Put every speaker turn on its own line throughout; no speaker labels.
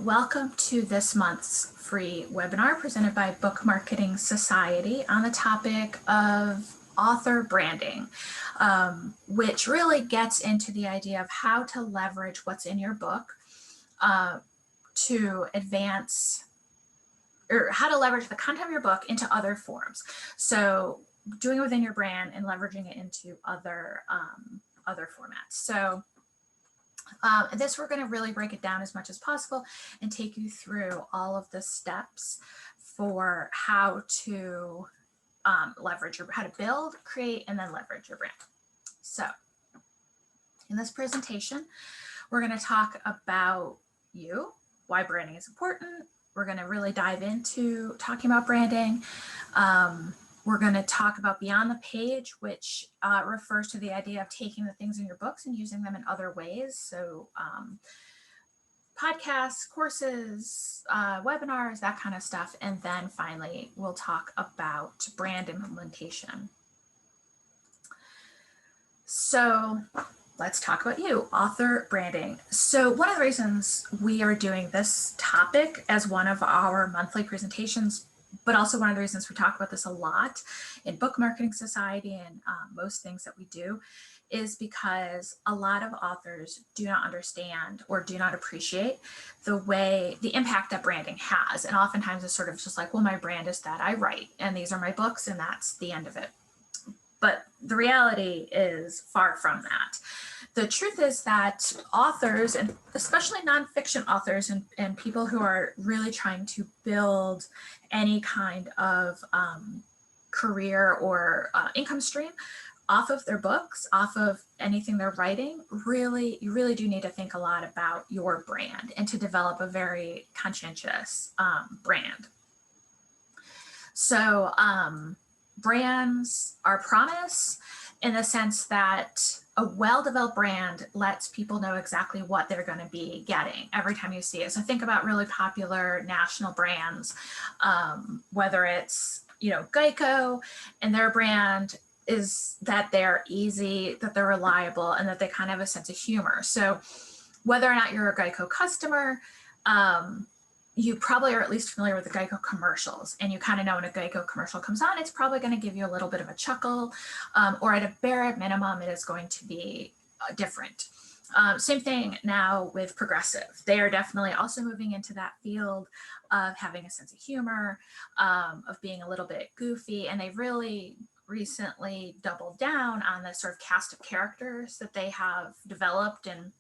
welcome to this month's free webinar presented by Book Marketing Society on the topic of author branding, which really gets into the idea of how to leverage what's in your book to advance, or how to leverage the content of your book into other forms. So doing it within your brand and leveraging it into other formats. So this, we're going to really break it down as much as possible and take you through all of the steps for how to leverage how to build, create, and then leverage your brand. So in this presentation, we're going to talk about you, why branding is important. We're going to really dive into talking about branding. We're going to talk about beyond the page, which refers to the idea of taking the things in your books and using them in other ways. So podcasts, courses, webinars, that kind of stuff. And then finally, we'll talk about brand implementation. So let's talk about you, author branding. So one of the reasons we are doing this topic as one of our monthly presentations, but also one of the reasons we talk about this a lot in Book Marketing Society and most things that we do, is because a lot of authors do not understand or do not appreciate the impact that branding has. And oftentimes it's sort of just like, well, my brand is that I write and these are my books and that's the end of it. But the reality is far from that. The truth is that authors, and especially nonfiction authors and people who are really trying to build any kind of career or income stream off of their books, off of anything they're writing, you really do need to think a lot about your brand and to develop a very conscientious brand. So brands are promise in the sense that a well-developed brand lets people know exactly what they're going to be getting every time you see it. So think about really popular national brands, whether it's, Geico, and their brand is that they're easy, that they're reliable, and that they kind of have a sense of humor. So whether or not you're a Geico customer, you probably are at least familiar with the Geico commercials, and you kind of know when a Geico commercial comes on, it's probably going to give you a little bit of a chuckle, or at a bare minimum, it is going to be different. Same thing now with Progressive. They are definitely also moving into that field of having a sense of humor, of being a little bit goofy, and they've really recently doubled down on the sort of cast of characters that they have developed and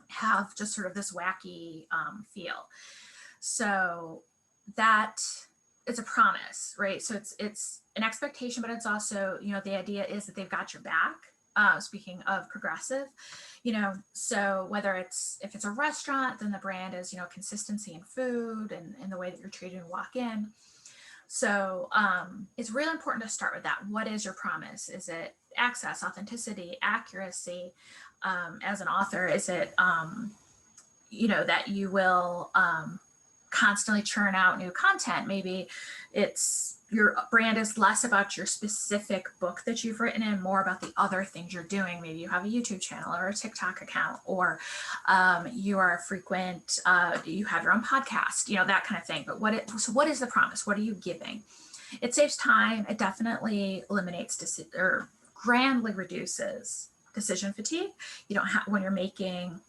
have just sort of this wacky feel. So that is a promise, right? So it's an expectation, but it's also, the idea is that they've got your back. Speaking of Progressive, so whether if it's a restaurant, then the brand is, consistency in food and the way that you're treated and walk in. So it's really important to start with that. What is your promise? Is it access, authenticity, accuracy? As an author, is it, that you will constantly churn out new content? Maybe your brand is less about your specific book that you've written and more about the other things you're doing. Maybe you have a YouTube channel or a TikTok account, or you are a frequent, you have your own podcast, that kind of thing. But so what is the promise? What are you giving? It saves time. It definitely eliminates or grandly reduces decision fatigue. You don't have, when you're making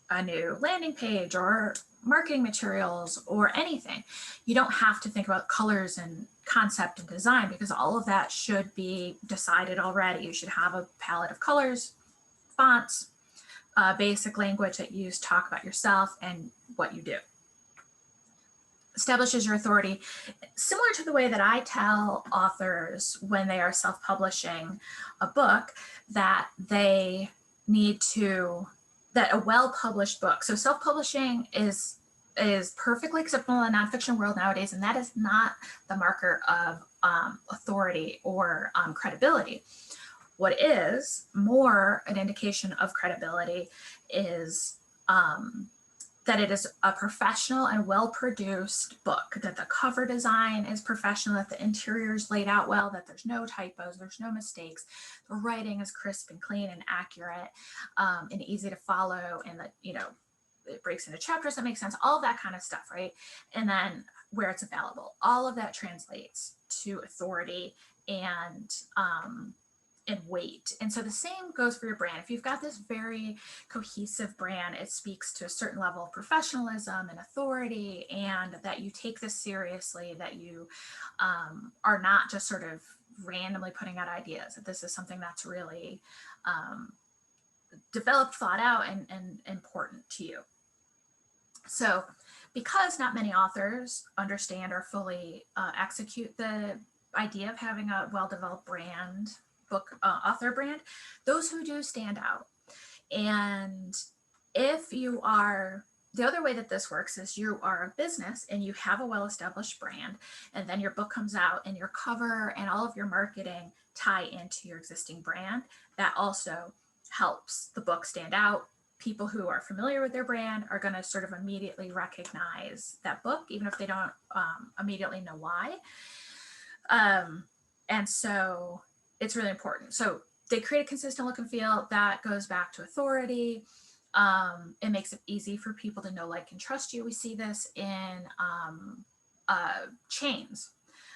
a new landing page or marketing materials or anything, you don't have to think about colors and concept and design, because all of that should be decided already. You should have a palette of colors, fonts, basic language that you use to talk about yourself and what you do. Establishes your authority, similar to the way that I tell authors when they are self-publishing a book that they need to, that a well-published book. So self-publishing is perfectly acceptable in the nonfiction world nowadays, and that is not the marker of authority or credibility. What is more an indication of credibility is that it is a professional and well-produced book, that the cover design is professional, that the interior is laid out well, that there's no typos, there's no mistakes, the writing is crisp and clean and accurate, and easy to follow, and that, it breaks into chapters that make sense, all that kind of stuff, right? And then where it's available, all of that translates to authority and weight. And so the same goes for your brand. If you've got this very cohesive brand, it speaks to a certain level of professionalism and authority, and that you take this seriously, that you are not just sort of randomly putting out ideas, that this is something that's really developed, thought out, and important to you. So because not many authors understand or fully execute the idea of having a well-developed brand, book author brand, those who do stand out. And if you are, the other way that this works is you are a business and you have a well-established brand, and then your book comes out and your cover and all of your marketing tie into your existing brand. That also helps the book stand out. People who are familiar with their brand are going to sort of immediately recognize that book, even if they don't immediately know why. And so it's really important. So they create a consistent look and feel that goes back to authority. It makes it easy for people to know, like, and trust you. We see this in chains.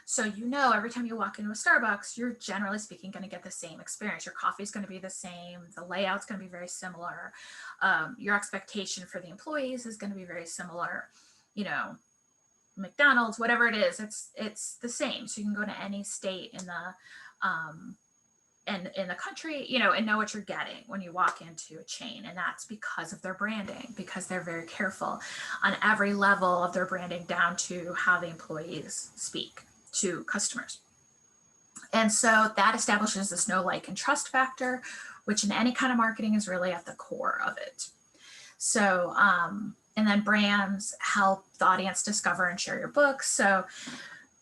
So, every time you walk into a Starbucks, you're generally speaking going to get the same experience. Your coffee is going to be the same. The layout's going to be very similar. Your expectation for the employees is going to be very similar. McDonald's, whatever it is, it's the same. So you can go to any state in the country, and know what you're getting when you walk into a chain. And that's because of their branding, because they're very careful on every level of their branding, down to how the employees speak to customers. And so that establishes this know, like, and trust factor, which in any kind of marketing is really at the core of it. So, and then brands help the audience discover and share your books. So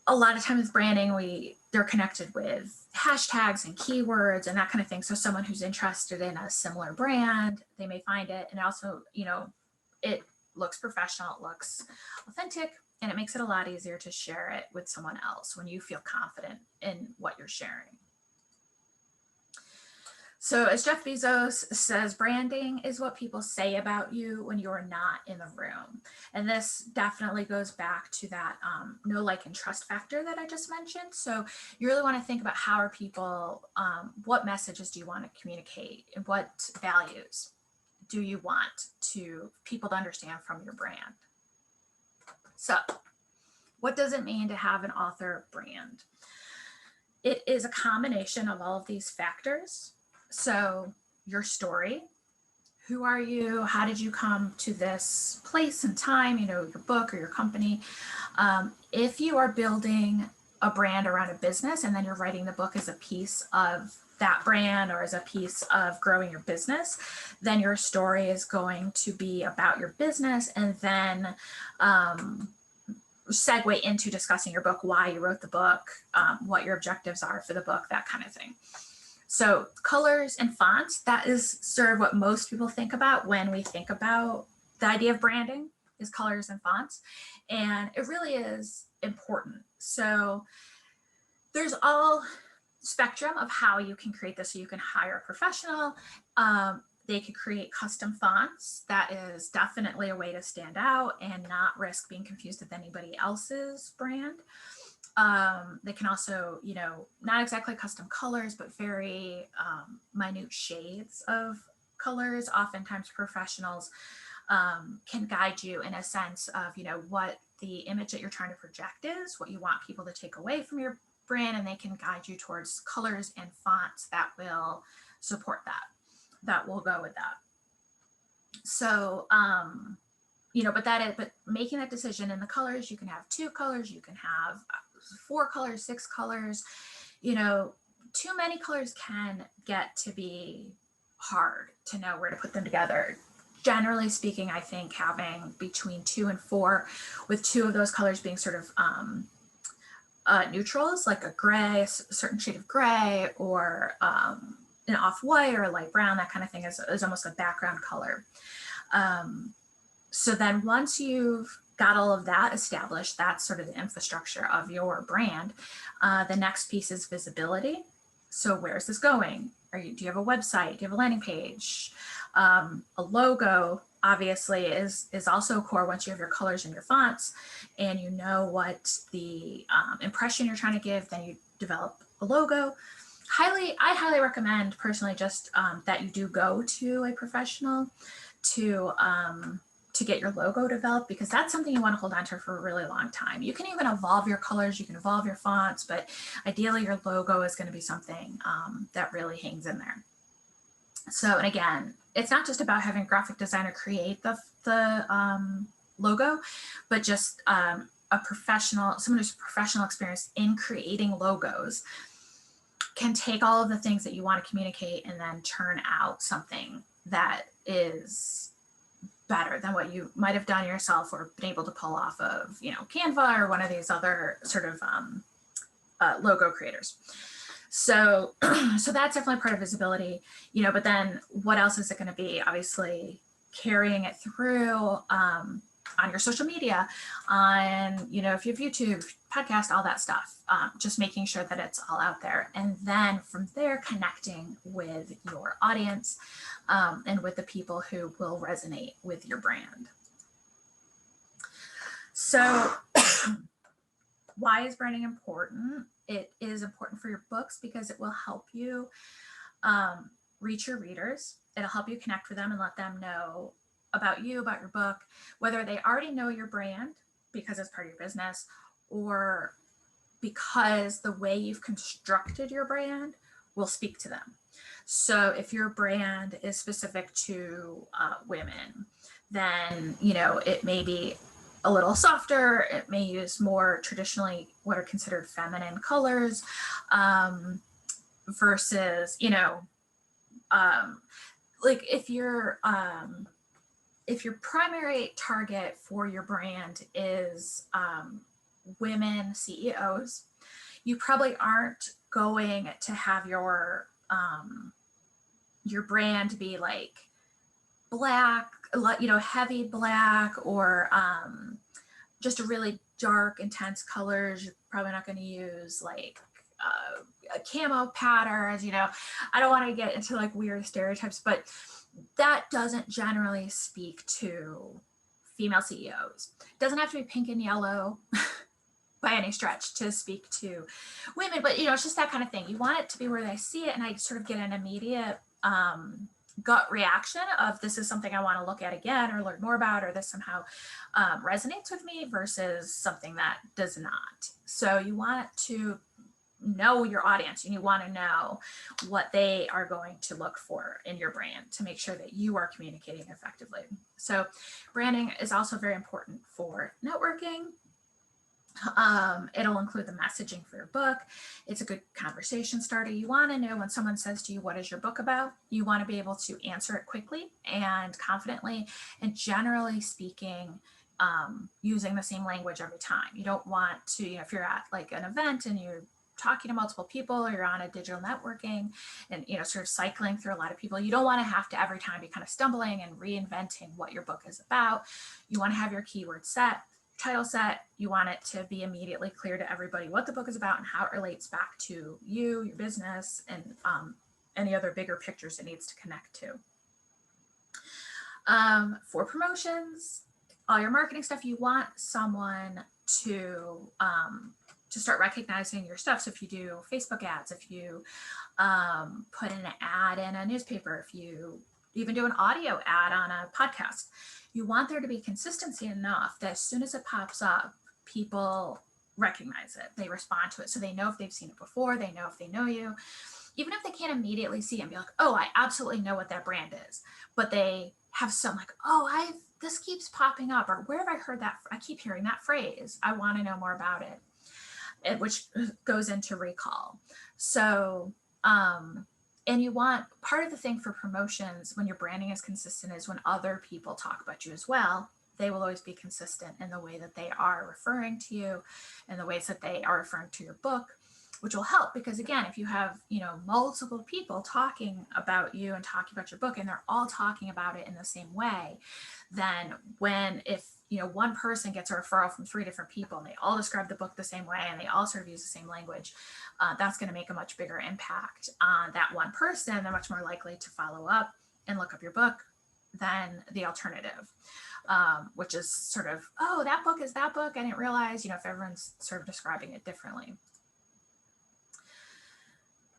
a lot of times with branding, they're connected with hashtags and keywords and that kind of thing. So someone who's interested in a similar brand, they may find it. And also, it looks professional, it looks authentic, and it makes it a lot easier to share it with someone else when you feel confident in what you're sharing. So as Jeff Bezos says, branding is what people say about you when you're not in the room. And this definitely goes back to that know, like, and trust factor that I just mentioned. So you really want to think about how are people, what messages do you want to communicate, and what values do you want people to understand from your brand? So what does it mean to have an author brand? It is a combination of all of these factors. So your story, who are you? How did you come to this place and time, your book or your company? If you are building a brand around a business and then you're writing the book as a piece of that brand or as a piece of growing your business, then your story is going to be about your business, and then segue into discussing your book, why you wrote the book, what your objectives are for the book, that kind of thing. So colors and fonts, that is sort of what most people think about when we think about the idea of branding, is colors and fonts. And it really is important. So there's all spectrum of how you can create this. So you can hire a professional. They could create custom fonts. That is definitely a way to stand out and not risk being confused with anybody else's brand. They can also, not exactly custom colors, but very minute shades of colors. Oftentimes professionals can guide you in a sense of, what the image that you're trying to project is, what you want people to take away from your brand, and they can guide you towards colors and fonts that will support that will go with that. So, but making that decision in the colors, you can have 2 colors, you can have 4 colors, 6 colors, too many colors can get to be hard to know where to put them together. Generally speaking, I think having between 2 and 4, with 2 of those colors being sort of neutrals, like a gray, a certain shade of gray, or an off-white or a light brown, that kind of thing is almost a background color. So then once you've got all of that established, that's sort of the infrastructure of your brand. The next piece is visibility. So where is this going? Do you have a website? Do you have a landing page? A logo? obviously is also core once you have your colors and your fonts and you know what the impression you're trying to give. Then you develop a logo. I highly recommend personally just that you do go to a professional to get your logo developed, because that's something you want to hold on to for a really long time. You can even evolve your colors, you can evolve your fonts, but ideally your logo is going to be something that really hangs in there. So, and again, it's not just about having a graphic designer create the logo, but just a professional, someone who's professional experience in creating logos can take all of the things that you want to communicate and then turn out something that is better than what you might have done yourself or been able to pull off of, Canva or one of these other sort of logo creators. So, so that's definitely part of visibility, but then what else is it going to be? Obviously carrying it through on your social media, on, if you have YouTube, podcast, all that stuff, just making sure that it's all out there. And then from there, connecting with your audience and with the people who will resonate with your brand. So why is branding important? It is important for your books because it will help you reach your readers. It'll help you connect with them and let them know about you, about your book, whether they already know your brand because it's part of your business, or because the way you've constructed your brand will speak to them. So if your brand is specific to women, then, it may be a little softer. It may use more traditionally what are considered feminine colors versus, like if your primary target for your brand is women CEOs, you probably aren't going to have your brand be like black, heavy black, or just a really dark, intense colors. You're probably not going to use like a camo patterns. I don't want to get into like weird stereotypes, but that doesn't generally speak to female CEOs. It doesn't have to be pink and yellow by any stretch to speak to women, but it's just that kind of thing. You want it to be where they see it and I sort of get an immediate gut reaction of this is something I want to look at again or learn more about, or this somehow resonates with me, versus something that does not. So you want to know your audience and you want to know what they are going to look for in your brand to make sure that you are communicating effectively. So branding is also very important for networking. It'll include the messaging for your book. It's a good conversation starter. You want to know when someone says to you, what is your book about? You want to be able to answer it quickly and confidently, and generally speaking, using the same language every time. You don't want to, if you're at like an event and you're talking to multiple people, or you're on a digital networking and, sort of cycling through a lot of people, you don't want to have to every time be kind of stumbling and reinventing what your book is about. You want to have your keyword set, title set. You want it to be immediately clear to everybody what the book is about and how it relates back to you, your business, and any other bigger pictures it needs to connect to. For promotions, all your marketing stuff, you want someone to start recognizing your stuff. So if you do Facebook ads, if you put an ad in a newspaper, if you even do an audio ad on a podcast, you want there to be consistency enough that as soon as it pops up, people recognize it. They respond to it. So they know if they've seen it before, they know if they know you. Even if they can't immediately see it and be like, oh, I absolutely know what that brand is. But they have some like, oh, this keeps popping up, or where have I heard that? I keep hearing that phrase. I want to know more about it, which goes into recall. So, and you want, part of the thing for promotions when your branding is consistent is when other people talk about you as well, they will always be consistent in the way that they are referring to you and the ways that they are referring to your book, which will help because again, if you have, multiple people talking about you and talking about your book and they're all talking about it in the same way, then if one person gets a referral from 3 different people and they all describe the book the same way and they all sort of use the same language, that's going to make a much bigger impact on that one person. They're much more likely to follow up and look up your book, than the alternative, which is sort of, oh, that book is that book. I didn't realize, if everyone's sort of describing it differently.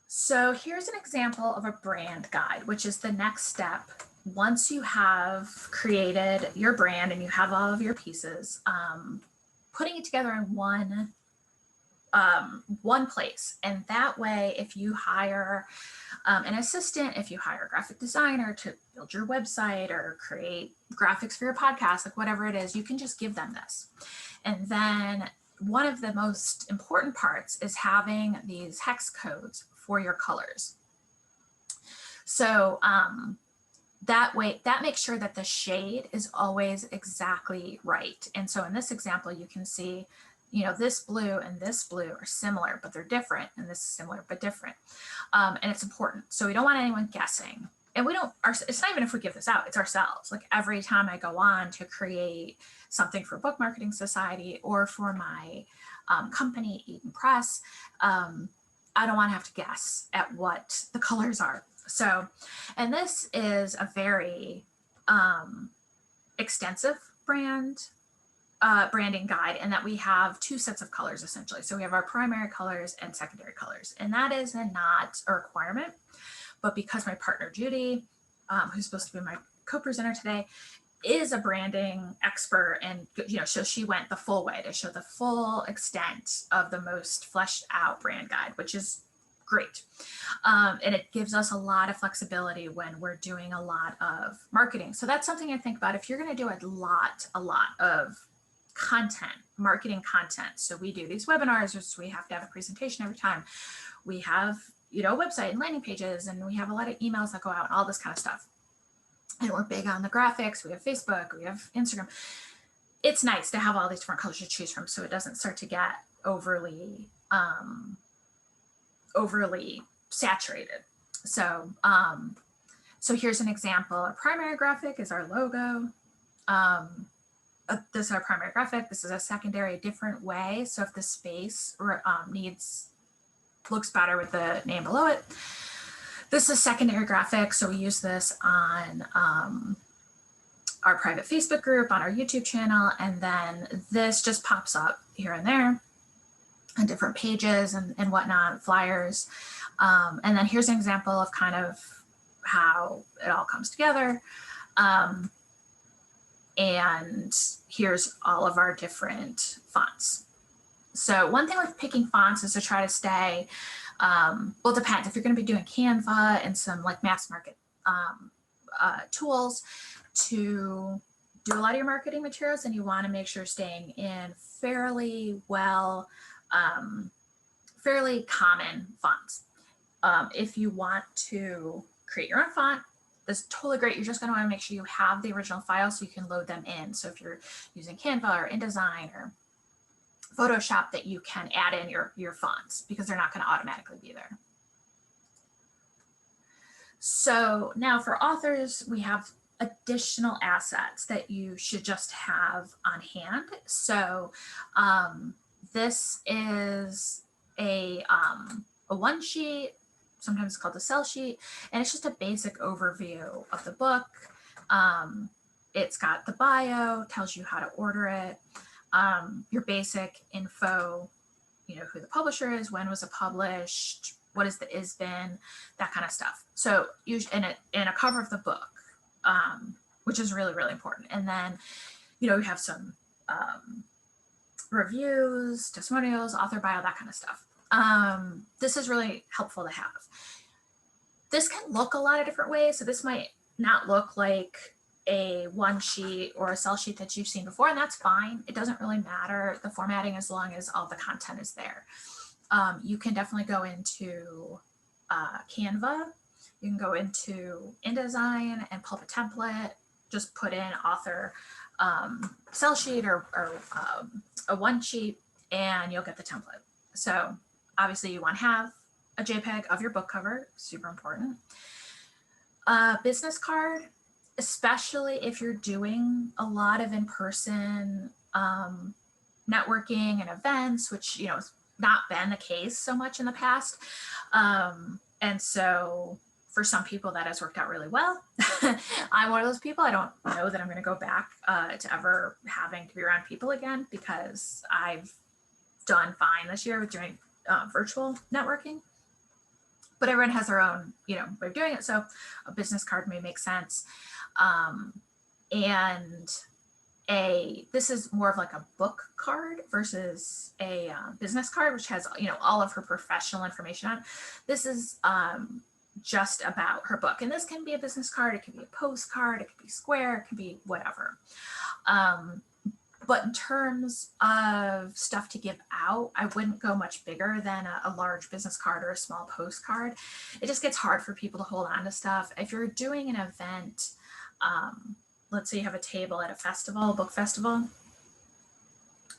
So here's an example of a brand guide, which is the next step. Once you have created your brand and you have all of your pieces, putting it together in one place. And that way, if you hire an assistant, if you hire a graphic designer to build your website or create graphics for your podcast, like whatever it is, you can just give them this. And then one of the most important parts is having these hex codes for your colors. So that way, that makes sure that the shade is always exactly right. And so in this example, you can see, this blue and this blue are similar, but they're different. And this is similar, but different. And it's important. So we don't want anyone guessing. And it's not even if we give this out, it's ourselves. Like every time I go on to create something for Book Marketing Society or for my company, Eden Press, I don't want to have to guess at what the colors are. So, and this is a very extensive branding guide, in that we have two sets of colors essentially. So we have our primary colors and secondary colors, and that is not a requirement, but because my partner Judy, who's supposed to be my co-presenter today, is a branding expert, and so she went the full way to show the full extent of the most fleshed out brand guide, which is great. And it gives us a lot of flexibility when we're doing a lot of marketing. So that's something I think about if you're going to do a lot of content, marketing content. So we do these webinars, so we have to have a presentation every time. We have, a website and landing pages, and we have a lot of emails that go out and all this kind of stuff. And we're big on the graphics. We have Facebook, we have Instagram. It's nice to have all these different colors to choose from, so it doesn't start to get overly saturated. So, so here's an example. Our primary graphic is our logo. This is our primary graphic. This is a secondary, a different way. So if the space looks better with the name below it, this is secondary graphic. So we use this on our private Facebook group, on our YouTube channel, and then this just pops up here and there on different pages and whatnot, flyers. And then here's an example of kind of how it all comes together. And here's all of our different fonts. So one thing with picking fonts is to try to stay, well, it depends. If you're going to be doing Canva and some like mass market tools to do a lot of your marketing materials, and you want to make sure staying in fairly common fonts. If you want to create your own font, that's totally great. You're just going to want to make sure you have the original file so you can load them in. So if you're using Canva or InDesign or Photoshop, that you can add in your fonts, because they're not going to automatically be there. So now for authors, we have additional assets that you should just have on hand. So this is a one sheet, sometimes it's called a sell sheet, and it's just a basic overview of the book. It's got the bio, tells you how to order it, your basic info, who the publisher is, when was it published, what is the ISBN, that kind of stuff. So usually in a cover of the book, which is really, really important. And then, we have some reviews, testimonials, author bio, that kind of stuff. This is really helpful to have. This can look a lot of different ways. So this might not look like a one sheet or a sell sheet that you've seen before, and that's fine. It doesn't really matter, the formatting, as long as all the content is there. You can definitely go into Canva. You can go into InDesign and pull up a template, just put in author sell sheet or a one sheet, and you'll get the template. So obviously you want to have a JPEG of your book cover, super important. Business card, especially if you're doing a lot of in-person networking and events, which, has not been the case so much in the past. And so For some people that has worked out really well. I'm one of those people. I don't know that I'm going to go back to ever having to be around people again, because I've done fine this year with doing virtual networking. But everyone has their own, way of doing it. So a business card may make sense. And this is more of like a book card versus a business card, which has, all of her professional information on. This is just about her book. And this can be a business card, it can be a postcard, it can be square, it can be whatever. But in terms of stuff to give out, I wouldn't go much bigger than a large business card or a small postcard. It just gets hard for people to hold on to stuff. If you're doing an event, let's say you have a table at a festival, book festival,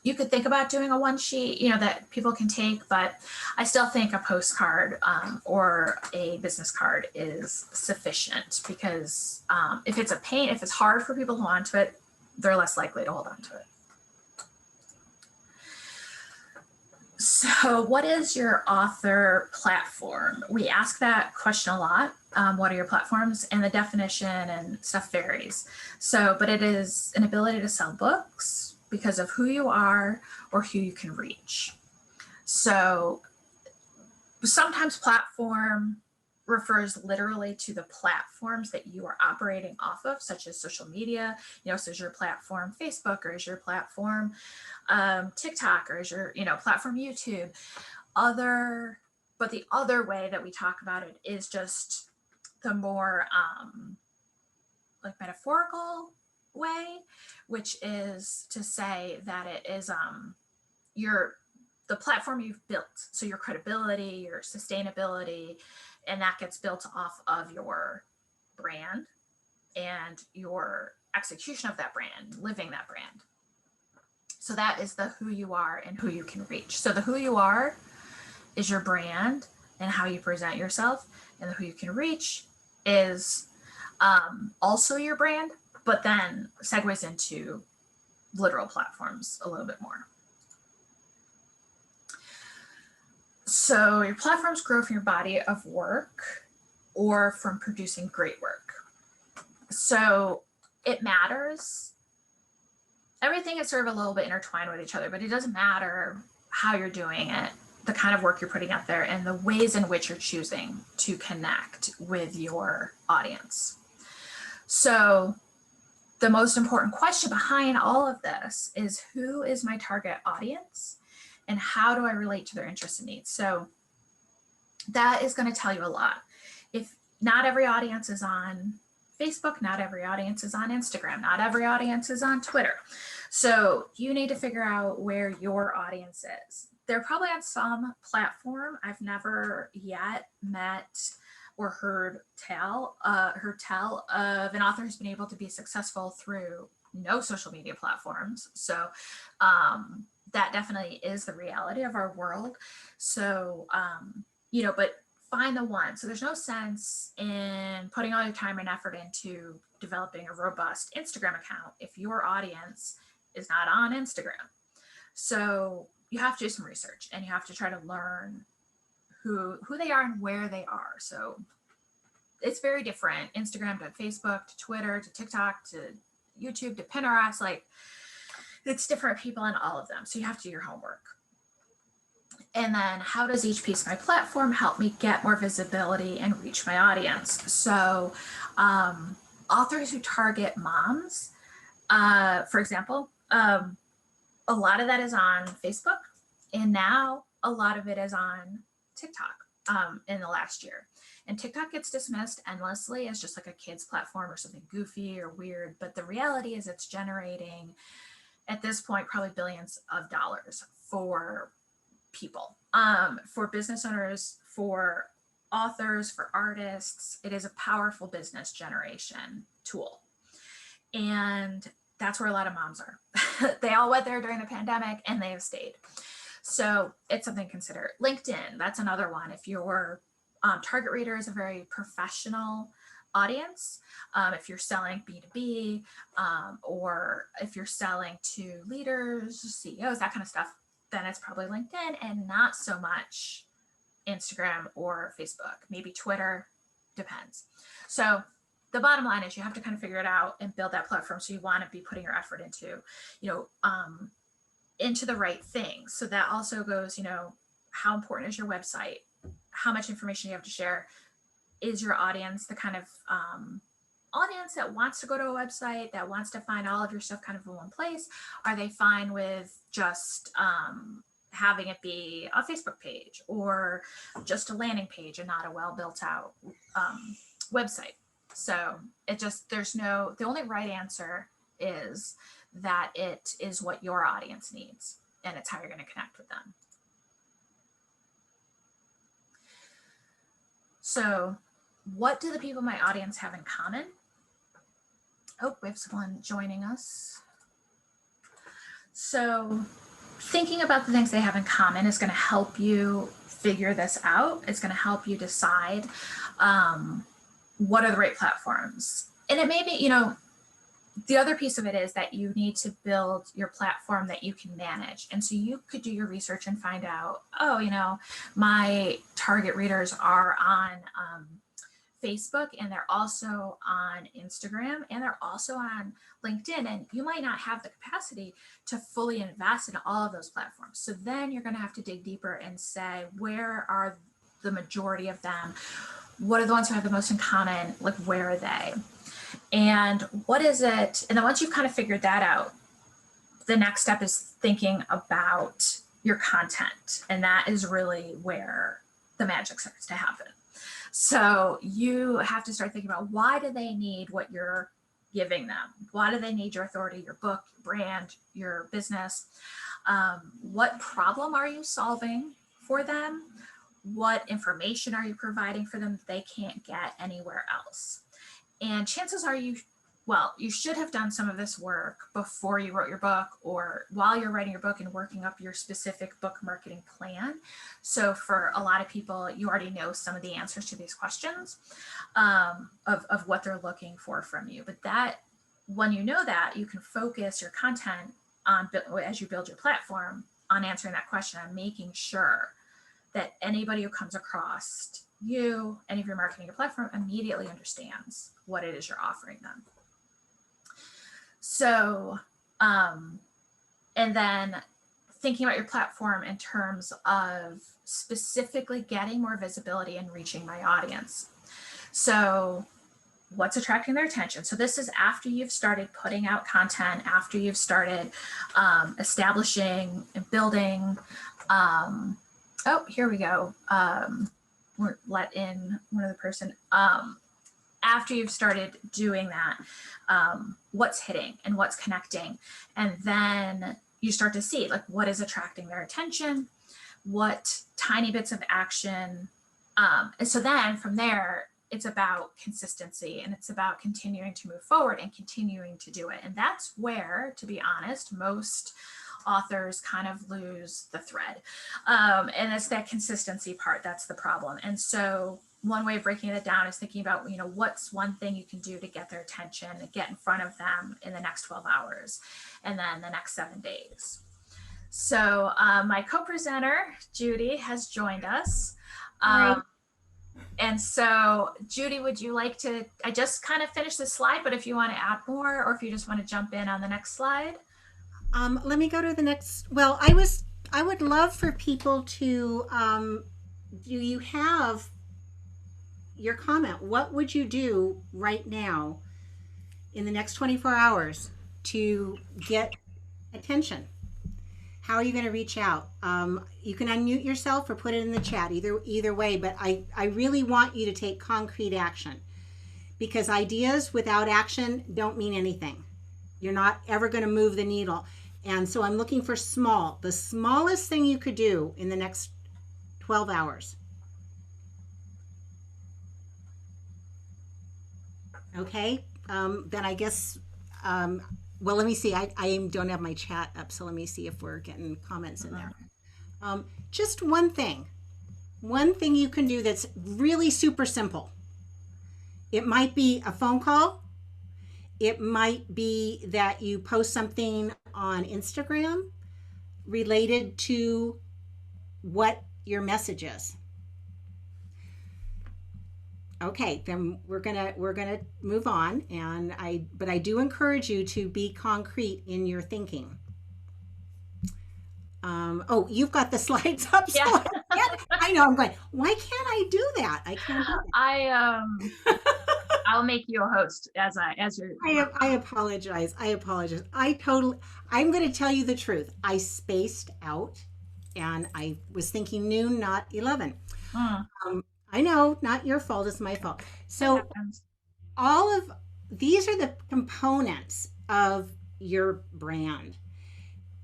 you could think about doing a one sheet, that people can take, but I still think a postcard or a business card is sufficient, because if it's if it's hard for people to hold on to it, they're less likely to hold on to it. So what is your author platform? We ask that question a lot. What are your platforms? And the definition and stuff varies. But it is an ability to sell books because of who you are or who you can reach. So sometimes platform refers literally to the platforms that you are operating off of, such as social media. So is your platform Facebook, or is your platform TikTok, or is your platform YouTube? But the other way that we talk about it is just the more like metaphorical way, which is to say that it is the platform you've built. So your credibility, your sustainability, and that gets built off of your brand and your execution of that brand, living that brand. So that is the who you are and who you can reach. So the who you are is your brand and how you present yourself, and the who you can reach is also your brand, but then segues into literal platforms a little bit more. So your platforms grow from your body of work or from producing great work. So it matters. Everything is sort of a little bit intertwined with each other, but it doesn't matter how you're doing it, the kind of work you're putting out there, and the ways in which you're choosing to connect with your audience. So the most important question behind all of this is, who is my target audience? And how do I relate to their interests and needs? So that is going to tell you a lot. If not every audience is on Facebook, not every audience is on Instagram, not every audience is on Twitter. So you need to figure out where your audience is. They're probably on some platform. I've never yet met or heard tell of an author who's been able to be successful through no social media platforms. So that definitely is the reality of our world. So, but find the one. So there's no sense in putting all your time and effort into developing a robust Instagram account if your audience is not on Instagram. So you have to do some research, and you have to try to learn who they are and where they are. So it's very different. Instagram to Facebook to Twitter to TikTok to YouTube to Pinterest, it's different people in all of them. So you have to do your homework. And then how does each piece of my platform help me get more visibility and reach my audience? So authors who target moms, for example, a lot of that is on Facebook, and now a lot of it is on TikTok in the last year. And TikTok gets dismissed endlessly as just like a kid's platform or something goofy or weird. But the reality is it's generating, at this point, probably billions of dollars for people, for business owners, for authors, for artists. It is a powerful business generation tool. And that's where a lot of moms are. They all went there during the pandemic, and they have stayed. So it's something to consider. LinkedIn, that's another one. If your target reader is a very professional audience, if you're selling B2B, or if you're selling to leaders, CEOs, that kind of stuff, then it's probably LinkedIn and not so much Instagram or Facebook, maybe Twitter, depends. So the bottom line is you have to kind of figure it out and build that platform. So you want to be putting your effort into, into the right things. So that also goes, how important is your website? How much information you have to share? Is your audience the kind of audience that wants to go to a website, that wants to find all of your stuff kind of in one place? Are they fine with just having it be a Facebook page or just a landing page and not a well built out website? So the only right answer is that it is what your audience needs, and it's how you're going to connect with them. So what do the people in my audience have in common? Oh, we have someone joining us. So thinking about the things they have in common is going to help you figure this out. It's going to help you decide what are the right platforms. And it may be, the other piece of it is that you need to build your platform that you can manage. And so you could do your research and find out, my target readers are on Facebook, and they're also on Instagram, and they're also on LinkedIn. And you might not have the capacity to fully invest in all of those platforms. So then you're going to have to dig deeper and say, where are the majority of them? What are the ones who have the most in common? Like, where are they? And what is it? And then once you've kind of figured that out, the next step is thinking about your content. And that is really where the magic starts to happen. So you have to start thinking about, why do they need what you're giving them? Why do they need your authority, your book, your brand, your business? What problem are you solving for them? What information are you providing for them that they can't get anywhere else? And chances are you should have done some of this work before you wrote your book, or while you're writing your book and working up your specific book marketing plan. So for a lot of people, you already know some of the answers to these questions of what they're looking for from you. But that, when you know that, you can focus your content on, as you build your platform, on answering that question and making sure that anybody who comes across you, any of your marketing, your platform, immediately understands what it is you're offering them. So, and then thinking about your platform in terms of specifically getting more visibility and reaching my audience. So what's attracting their attention? So this is after you've started putting out content, after you've started establishing and building. Oh, here we go. We're let in one other person. After you've started doing that, what's hitting and what's connecting. And then you start to see, like, what is attracting their attention, what tiny bits of action. And so then from there, it's about consistency, and it's about continuing to move forward and continuing to do it. And that's where, to be honest, most authors kind of lose the thread. And it's that consistency part that's the problem. And so one way of breaking it down is thinking about, what's one thing you can do to get their attention and get in front of them in the next 12 hours and then the next 7 days. So my co-presenter, Judy, has joined us. And so Judy, would you like to, I just kind of finished this slide, but if you want to add more, or if you just want to jump in on the next slide.
Let me go to the next. Well, I would love for people to, do you have your comment? What would you do right now in the next 24 hours to get attention? How are you going to reach out? You can unmute yourself or put it in the chat, either way, but I really want you to take concrete action, because ideas without action don't mean anything. You're not ever going to move the needle. And so I'm looking for the smallest thing you could do in the next 12 hours. Okay, then I guess, well, let me see. I don't have my chat up, so let me see if we're getting comments in there. Just one thing you can do that's really super simple. It might be a phone call. It might be that you post something on Instagram related to what your message is. Okay, then we're gonna move on, and but I do encourage you to be concrete in your thinking. Oh, you've got the slides up, so
Yeah.
I know. I'm going. Why can't I do that? I can't do
I
that.
I'll make you a host as your
I apologize. I apologize. I'm going to tell you the truth. I spaced out, and I was thinking noon, not 11.
mm,
I know, not your fault. It's my fault.
that
So
happens.
all of these are the components of your brand.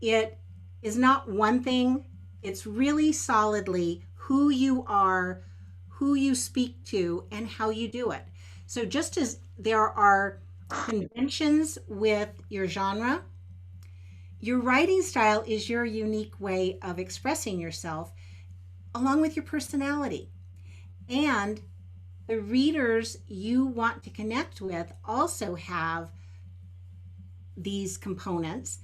It is not one thing, it's really solidly who you are, who you speak to, and how you do it. So, just as there are conventions with your genre, your writing style is your unique way of expressing yourself along with your personality. And the readers you want to connect with also have these components,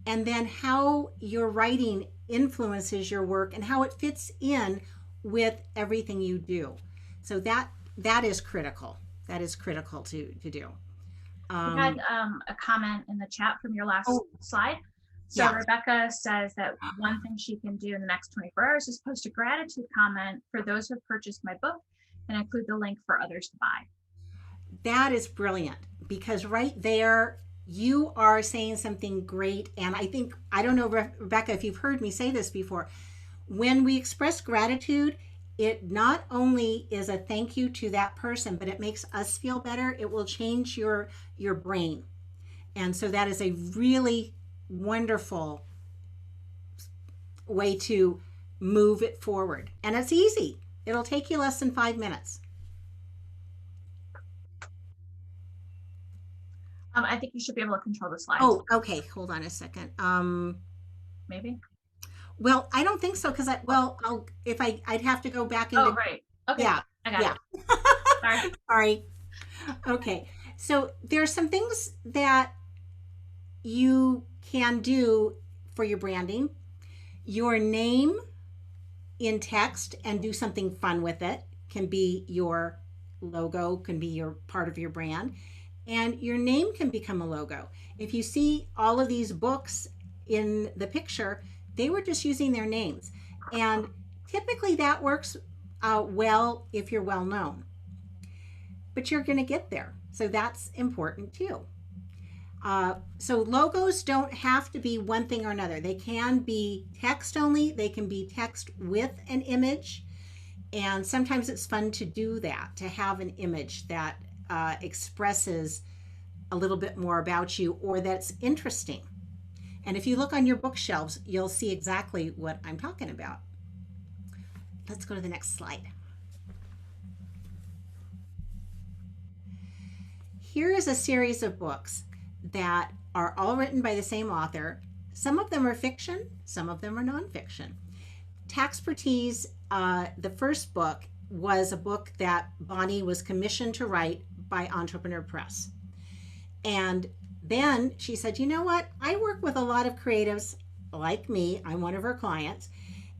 and then how your writing influences your work and how it fits in with everything you do. So that is critical. That is critical to do.
We had
um
a comment in the chat from your last
oh
slide. So
yeah,
Rebecca says that one thing she can do in the next 24 hours is post a gratitude comment for those who have purchased my book and include the link for others to buy.
that is brilliant, because right there you are saying something great. And I think, I don't know, Rebecca, if you've heard me say this before, when we express gratitude, it not only is a thank you to that person, but it makes us feel better. It will change your brain. And so that is a really wonderful way to move it forward. And it's easy. It'll take you less than 5 minutes.
I think you should be able to control the slides,
Oh, okay. Hold on a second.
maybe.
Well, I don't think so, because I'll if I'd have to go back
Oh,
into,
right. Okay,
yeah,
I got
yeah.
it. Sorry.
Sorry. Okay. So there are some things that you can do for your branding. Your name in text, and do something fun with it, can be your logo, can be your part of your brand. And your name can become a logo. If you see all of these books in the picture, they were just using their names. And typically that works well if you're well known. But you're going to get there. So that's important too. So logos don't have to be one thing or another. They can be text only, they can be text with an image. And sometimes it's fun to do that, to have an image that expresses a little bit more about you, or that's interesting. And if you look on your bookshelves, you'll see exactly what I'm talking about. Let's go to the next slide. Here is a series of books that are all written by the same author. Some of them are fiction, some of them are nonfiction. Taxpertise, the first book, was a book that Bonnie was commissioned to write by Entrepreneur Press. And then she said, you know what? I work with a lot of creatives like me. I'm one of her clients.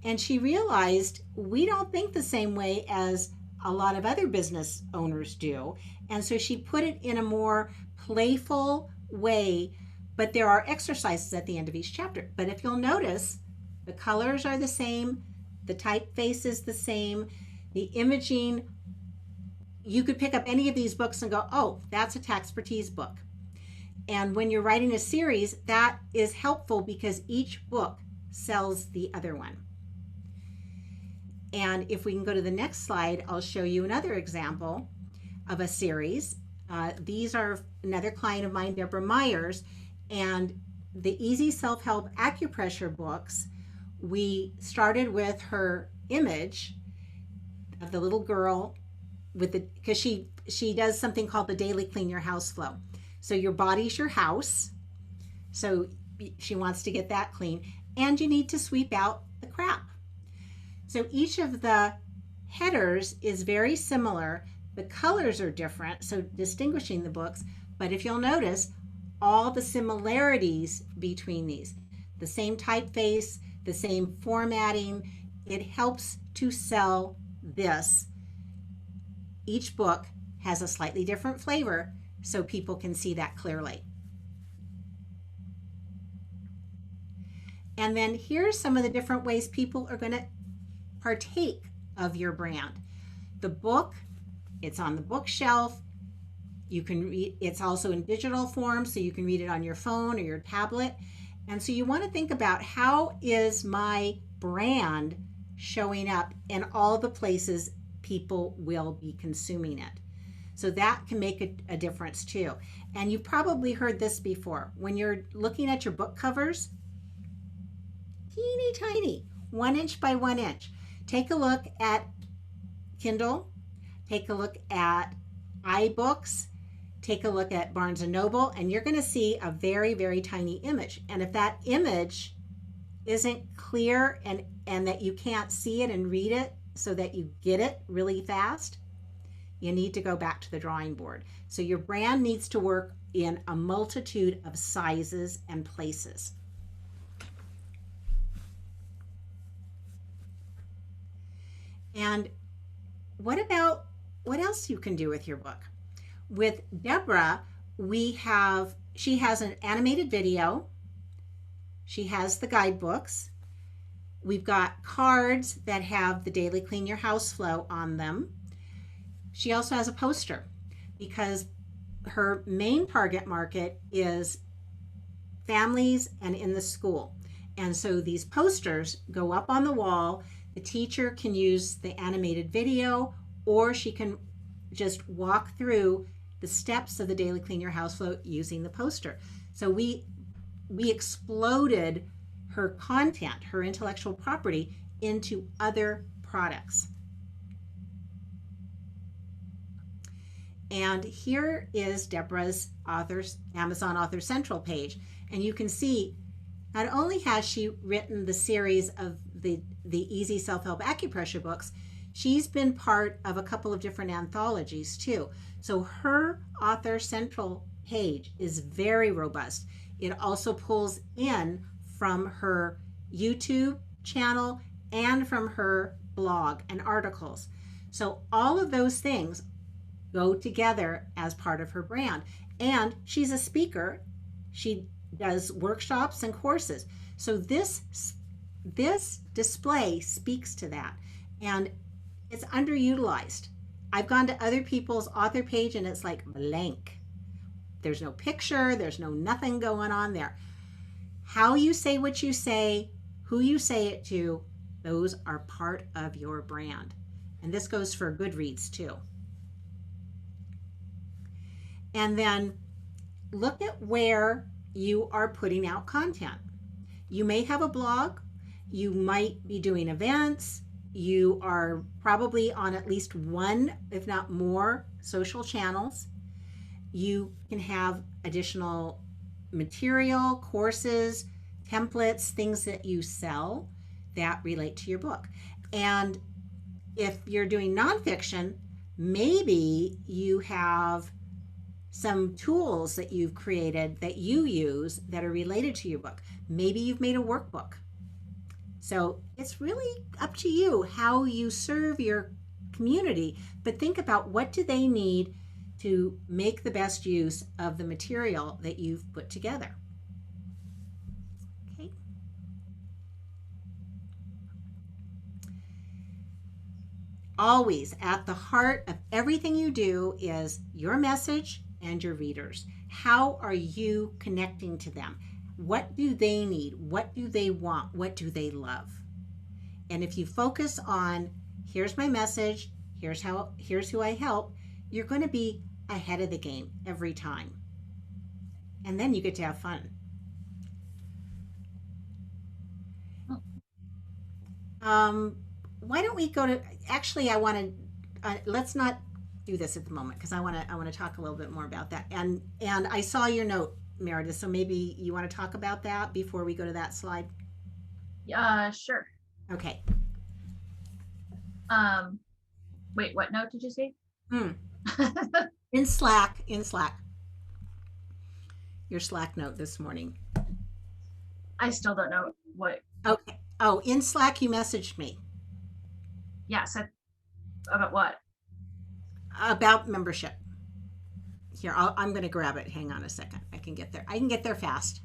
And she realized we don't think the same way as a lot of other business owners do. And so she put it in a more playful way, but there are exercises at the end of each chapter. But if you'll notice, the colors are the same, the typeface is the same, the imaging. You could pick up any of these books and go, oh, that's a Taxpertise book. And when you're writing a series, that is helpful because each book sells the other one. And if we can go to the next slide, I'll show you another example of a series. These are another client of mine, Deborah Myers, and the Easy Self-Help Acupressure books. We started with her image of the little girl with the, because she does something called the daily clean your house flow. So your body's your house. So she wants to get that clean, and you need to sweep out the crap. So each of the headers is very similar. The colors are different, so distinguishing the books. But if you'll notice, all the similarities between these, the same typeface, the same formatting, it helps to sell this each book has a slightly different flavor so people can see that clearly. And then here's some of the different ways people are going to partake of your brand. The book, it's on the bookshelf. You can read, it's also in digital form, so you can read it on your phone or your tablet. And so you want to think about, how is my brand showing up in all the places people will be consuming it? So that can make a difference too. And you've probably heard this before. When you're looking at your book covers, teeny tiny, 1 inch by 1 inch. Take a look at Kindle, take a look at iBooks, take a look at Barnes & Noble, and you're going to see a very, very tiny image. And if that image isn't clear and that you can't see it and read it so that you get it really fast, you need to go back to the drawing board. So your brand needs to work in a multitude of sizes and places. And what else you can do with your book? With Deborah, she has an animated video. She has the guidebooks. We've got cards that have the Daily Clean Your House flow on them. She also has a poster, because her main target market is families and in the school. And so these posters go up on the wall. The teacher can use the animated video, or she can just walk through the steps of the Daily Clean Your House flow using the poster. So we exploded her content, her intellectual property, into other products. And here is Deborah's Amazon Author Central page. And you can see, not only has she written the series of the Easy Self-Help Acupressure books, she's been part of a couple of different anthologies too. So her Author Central page is very robust. It also pulls in from her YouTube channel and from her blog and articles. So all of those things go together as part of her brand. And she's a speaker. She does workshops and courses. So this display speaks to that, and it's underutilized. I've gone to other people's author page and it's like blank. There's no picture, there's nothing going on there. How you say what you say, who you say it to, those are part of your brand. And this goes for Goodreads too. And then look at where you are putting out content. You may have a blog, you might be doing events, you are probably on at least one, if not more, social channels. You can have additional material, courses, templates, things that you sell that relate to your book. And if you're doing nonfiction, maybe you have some tools that you've created that you use that are related to your book. Maybe you've made a workbook. So it's really up to you how you serve your community, but think about, what do they need to make the best use of the material that you've put together. Okay. Always at the heart of everything you do is your message and your readers. How are you connecting to them? What do they need? What do they want? What do they love? And if you focus on, here's my message, here's who I help, you're going to be ahead of the game every time. And then you get to have fun. Why don't we go to, actually I want to, let's not do this at the moment, because I want to talk a little bit more about that. And I saw your note, Meredith, so maybe you want to talk about that before we go to that slide.
Sure.
Okay.
Wait, what note did you say?
In Slack. Your Slack note this morning.
I still don't know what.
Okay. Oh, in Slack you messaged me.
Yes. About what?
about membership. Here, I'm going to grab it. Hang on a second. I can get there. I can get there fast.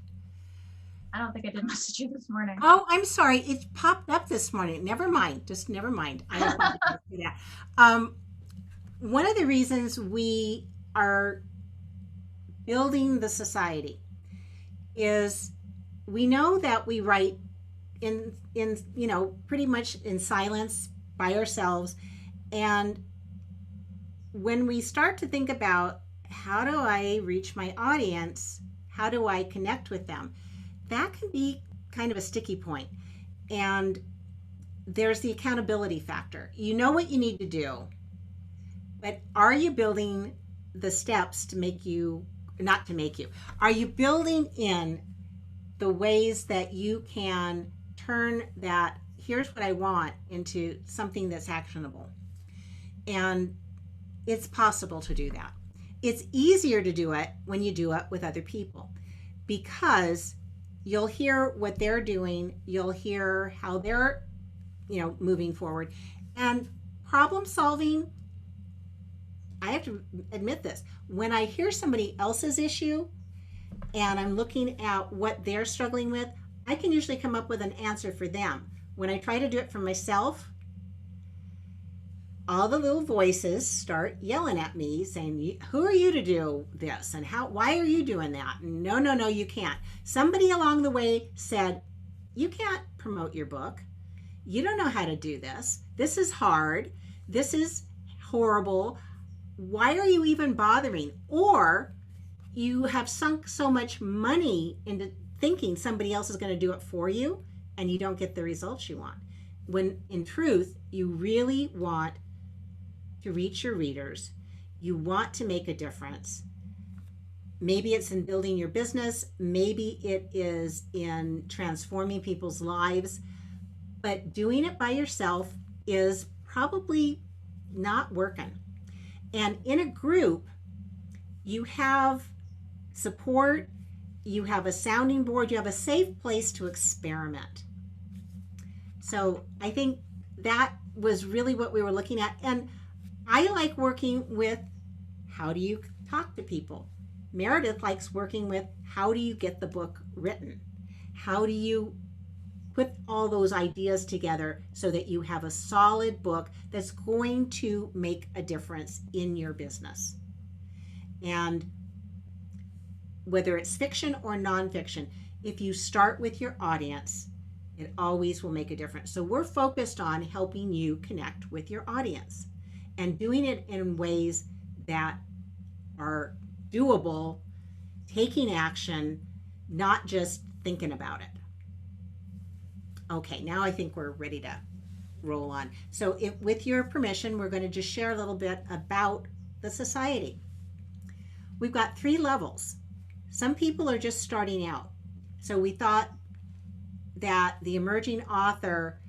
I don't think I did message you this morning.
Oh, I'm sorry. It popped up this morning. Never mind. Just never mind. I apologize for that. Um, One of the reasons we are building the society is we know that we write in pretty much in silence by ourselves, and when we start to think about how do I reach my audience, how do I connect with them, that can be kind of a sticky point. And there's the accountability factor. You know what you need to do, but are you building the steps to make you, not to make you, are you building in the ways that you can turn that, here's what I want, into something that's actionable? And it's possible to do that. It's easier to do it when you do it with other people, because you'll hear what they're doing, you'll hear how they're, moving forward. And problem solving, I have to admit this, when I hear somebody else's issue and I'm looking at what they're struggling with, I can usually come up with an answer for them. When I try to do it for myself, all the little voices start yelling at me saying, who are you to do this? And why are you doing that? No, no, no, you can't. Somebody along the way said, you can't promote your book. You don't know how to do this. This is hard. This is horrible. Why are you even bothering? Or you have sunk so much money into thinking somebody else is going to do it for you, and you don't get the results you want. When in truth, you really want to reach your readers. You want to make a difference. Maybe it's in building your business. Maybe it is in transforming people's lives. But doing it by yourself is probably not working. And in a group, you have support, you have a sounding board, you have a safe place to experiment. So I think that was really what we were looking at. And I like working with, how do you talk to people? Meredith likes working with, how do you get the book written? How do you put all those ideas together so that you have a solid book that's going to make a difference in your business? And whether it's fiction or nonfiction, if you start with your audience, it always will make a difference. So we're focused on helping you connect with your audience and doing it in ways that are doable, taking action, not just thinking about it. Okay, now I think we're ready to roll on. So with your permission, we're going to just share a little bit about the society. We've got 3 levels. Some people are just starting out. So we thought that the emerging author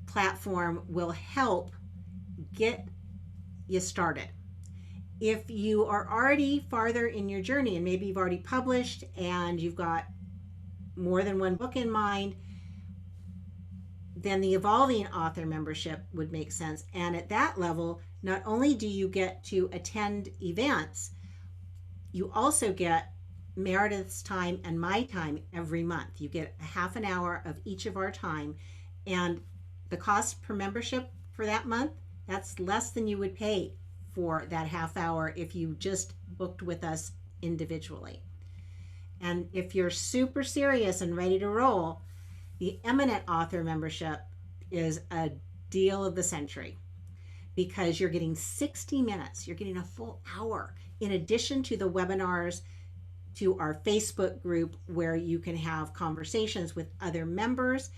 platform will help get you started. If you are already farther in your journey and maybe you've already published and you've got more than one book in mind, then the evolving author membership would make sense. And at that level, not only do you get to attend events, you also get Meredith's time and my time every month. You get a half an hour of each of our time, and the cost per membership for that month, that's less than you would pay for that half hour if you just booked with us individually. And if you're super serious and ready to roll, the Eminent Author membership is a deal of the century, because you're getting 60 minutes, you're getting a full hour, in addition to the webinars, to our Facebook group where you can have conversations with other members,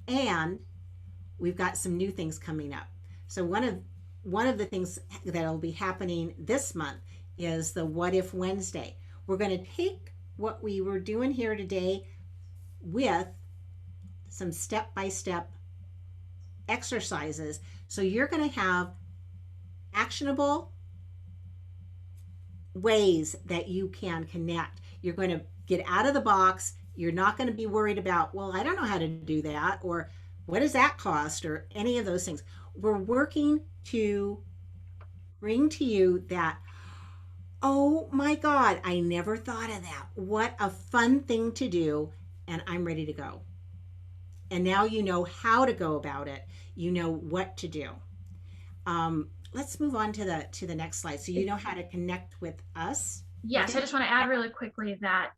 and we've got some new things coming up. So one of the things that'll be happening this month is the What If Wednesday. We're going to take what we were doing here today with some step-by-step exercises. So you're going to have actionable ways that you can connect. You're going to get out of the box. You're not going to be worried about, well, I don't know how to do that, or what does that cost, or any of those things. We're working to bring to you that, oh my God, I never thought of that. What a fun thing to do. And I'm ready to go. And now you know how to go about it. You know what to do. Let's move on to the next slide. So you know how to connect with us.
Yes, I
Okay.
just want to add really quickly that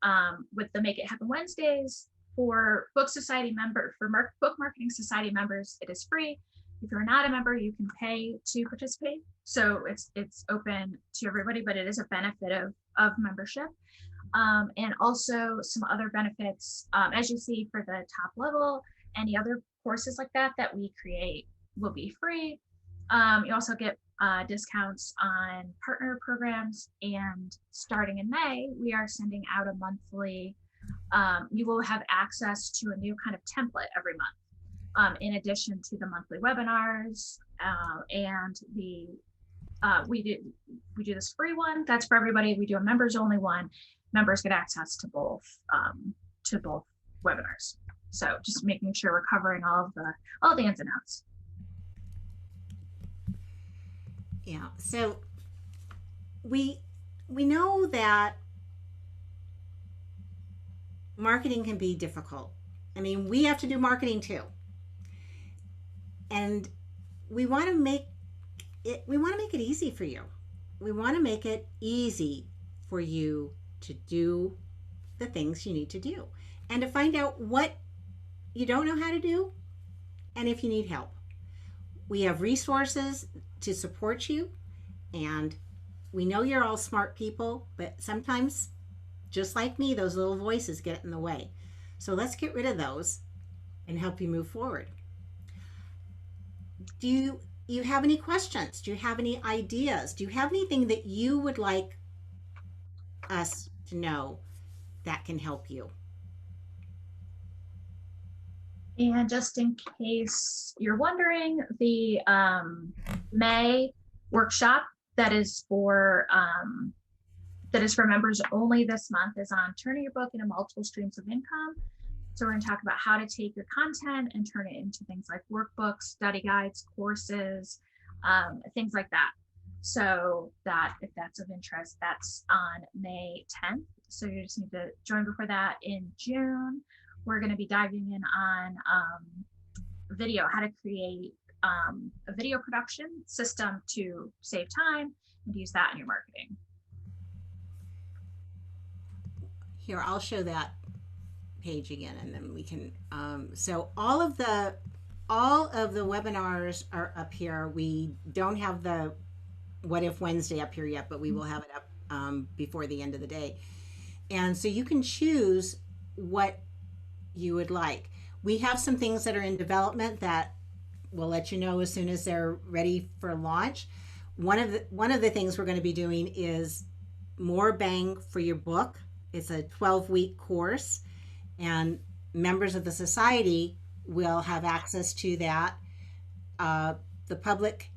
with the Make It Happen Wednesdays for Book Society member, for Book Marketing Society members, it is free. If you're not a member, you can pay to participate. So it's open to everybody, but it is a benefit of membership. And also some other benefits, as you see for the top level, any other courses like that that we create will be free. You also get discounts on partner programs, and starting in May, we are sending out a monthly, you will have access to a new kind of template every month, in addition to the monthly webinars, and the we do this free one that's for everybody. We do a members only one. Members get access to both webinars. So just making sure we're covering all the ins and outs.
Yeah. So we know that marketing can be difficult. I mean, we have to do marketing too. And we want to make it easy for you. We want to make it easy for you to do the things you need to do and to find out what you don't know how to do and if you need help. We have resources to support you, and we know you're all smart people, but sometimes, just like me, those little voices get in the way. So let's get rid of those and help you move forward. Do you have any questions? Do you have any ideas? Do you have anything that you would like us to know that can help you?
And just in case you're wondering, the May workshop that is for members only this month is on turning your book into multiple streams of income. So we're going to talk about how to take your content and turn it into things like workbooks, study guides, courses, things like that. So that if that's of interest, that's on May 10th. So you just need to join before that. In June, we're going to be diving in on video, how to create a video production system to save time and use that in your marketing.
Here, I'll show that page again, and then we can. So all of the webinars are up here. We don't have the What If Wednesday up here yet, but we will have it up before the end of the day. And so you can choose what you would like. We have some things that are in development that we'll let you know as soon as they're ready for launch. One of the things we're going to be doing is More Bang for Your Book. It's a 12-week course, and members of the society will have access to that. The public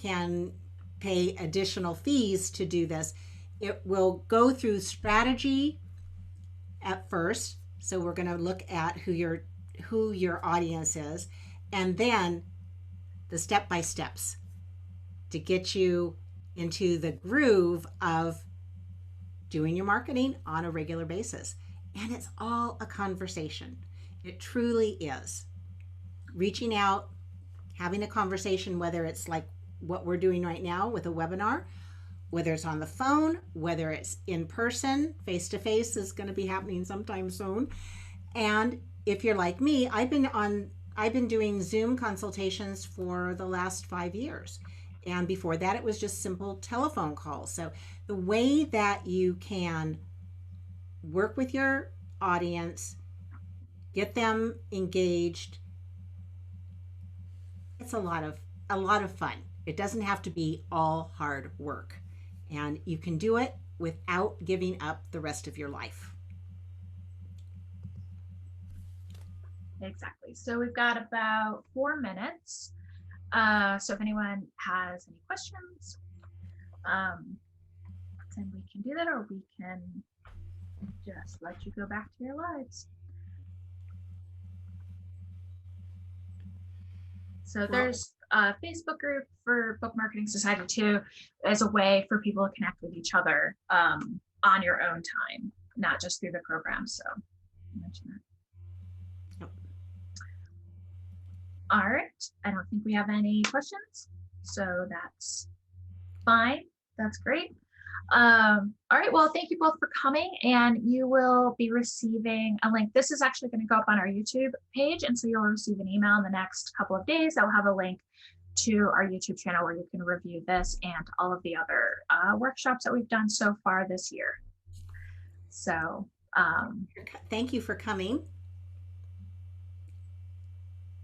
can pay additional fees to do this. It will go through strategy at first. So we're going to look at who your audience is, and then the step-by-steps to get you into the groove of doing your marketing on a regular basis. And it's all a conversation. It truly is. Reaching out, having a conversation, whether it's like what we're doing right now with a webinar, whether it's on the phone, whether it's in person, face-to-face is going to be happening sometime soon. And if you're like me, I've been doing Zoom consultations for the last 5 years. And before that, it was just simple telephone calls. So the way that you can work with your audience, get them engaged, it's a lot of fun. It doesn't have to be all hard work. And you can do it without giving up the rest of your life.
Exactly. So we've got about 4 minutes. So if anyone has any questions, then we can do that, or we can just let you go back to your lives. So there's a Facebook group for Book Marketing Society too, as a way for people to connect with each other on your own time, not just through the program. So I'll mention that.
Yep.
All right. I don't think we have any questions. So that's fine. That's great. All right. Well, thank you both for coming, and you will be receiving a link. This is actually going to go up on our YouTube page, and so you'll receive an email in the next couple of days that will have a link to our YouTube channel where you can review this and all of the other workshops that we've done so far this year. So
Thank you for coming.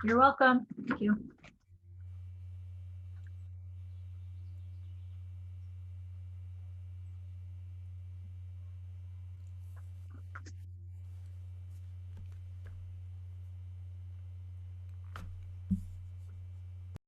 you're welcome. Thank you.